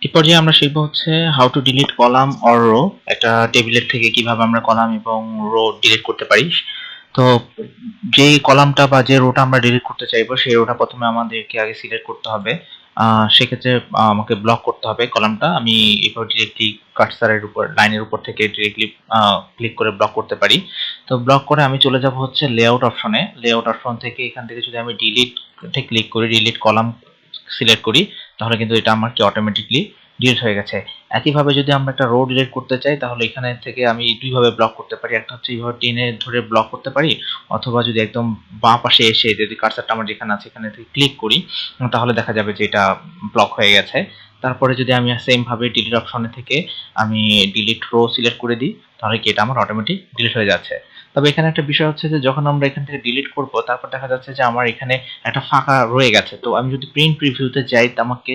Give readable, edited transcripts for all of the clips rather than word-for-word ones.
এই পর্যায়ে আমরা শিখব হচ্ছে how to delete column or row. একটা টেবিলের থেকে কিভাবে আমরা কলাম এবং রো ডিলিট করতে পারি। তো যে কলামটা বা যে রোটা আমরা ডিলিট করতে চাইবো সেই রোটা প্রথমে আমাদেরকে আগে সিলেক্ট করতে হবে। সেক্ষেত্রে আমাকে ব্লক করতে হবে কলামটা। আমি এরপর ডিরেক্টলি কার্সারের উপর লাইনের উপর থেকে ডিরেক্টলি ক্লিক করে ব্লক করতে পারি। তো ব্লক করে আমি চলে যাব হচ্ছে লেআউট অপশনে। লেআউট অপশন থেকে এখান থেকে যদি আমি ডিলিটে ক্লিক করি, ডিলিট কলাম সিলেক্ট করি, তাহলে কিন্তু এটা আমার কি অটোমেটিকলি ডিলিট হয়ে গেছে। একইভাবে যদি আমরা একটা রো ডিলিট করতে চাই তাহলে এখানে থেকে আমি দুইভাবে ব্লক করতে পারি। একটা হচ্ছে এইভাবে টেনে ধরে ব্লক করতে পারি, অথবা যদি একদম বাঁ পাশে এসে যদি কার্সারটা আমার যেখানে আছে এখানে থেকে ক্লিক করি তাহলে দেখা যাবে যে এটা ব্লক হয়ে গেছে। তারপরে যদি আমি সেম ভাবে ডিলিট অপশনে থেকে আমি ডিলিট রো সিলেক্ট করে দিই তাহলে কি এটা আমার অটোমেটিক ডিলিট হয়ে যাচ্ছে। তবে এখানে একটা বিষয় হচ্ছে যে যখন আমরা এখান থেকে ডিলিট করব তারপর দেখা যাচ্ছে যে আমার এখানে একটা ফাঁকা রয়ে গেছে। তো আমি যদি প্রিন্ট প্রিভিউতে যাই আমাকে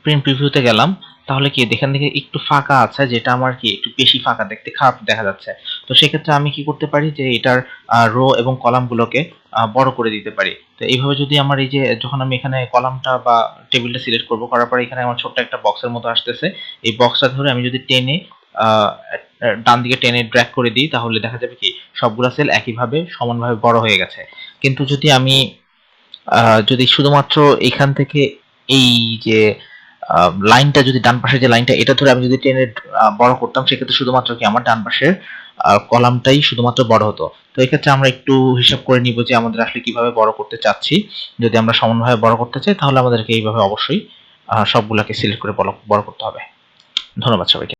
প্রিন্ট প্রিভিউতে গেলাম, তাহলে কি এখান থেকে একটু ফাঁকা আছে, যেটা আমার কি একটু বেশি ফাঁকা, দেখতে খারাপ দেখা যাচ্ছে। তো সেক্ষেত্রে আমি কি করতে পারি যে এটার রো এবং কলামগুলোকে বড় করে দিতে পারি। তো এইভাবে যদি আমার এই যে যখন আমি এখানে কলামটা বা টেবিলটা সিলেক্ট করব, করার পরে এখানে আমার ছোট্ট একটা বক্সের মতো আসতেছে, এই বক্সটা ধরে আমি যদি টেনে ডান দিকে টেনে ড্র্যাগ করে দিই তাহলে দেখা যাবে কি সবগুলা সেল একইভাবে সমানভাবে বড় হয়ে গেছে। কিন্তু যদি আমি যদি শুধুমাত্র এখান থেকে এই যে লাইনটা, যদি ডান পাশের যে লাইনটা এটা ধরে আমি যদি টেনে বড় করতাম, সেক্ষেত্রে শুধুমাত্র কি আমার ডান পাশের কলামটাই শুধুমাত্র বড় হতো। তো এক্ষেত্রে আমরা একটু হিসাব করে নিব যে আমাদের আসলে কিভাবে বড় করতে চাচ্ছি। যদি আমরা সমানভাবে বড় করতে চাই তাহলে আমাদেরকে এইভাবে অবশ্যই সবগুলাকে সিলেক্ট করে বড় করতে হবে। ধন্যবাদ সবাইকে।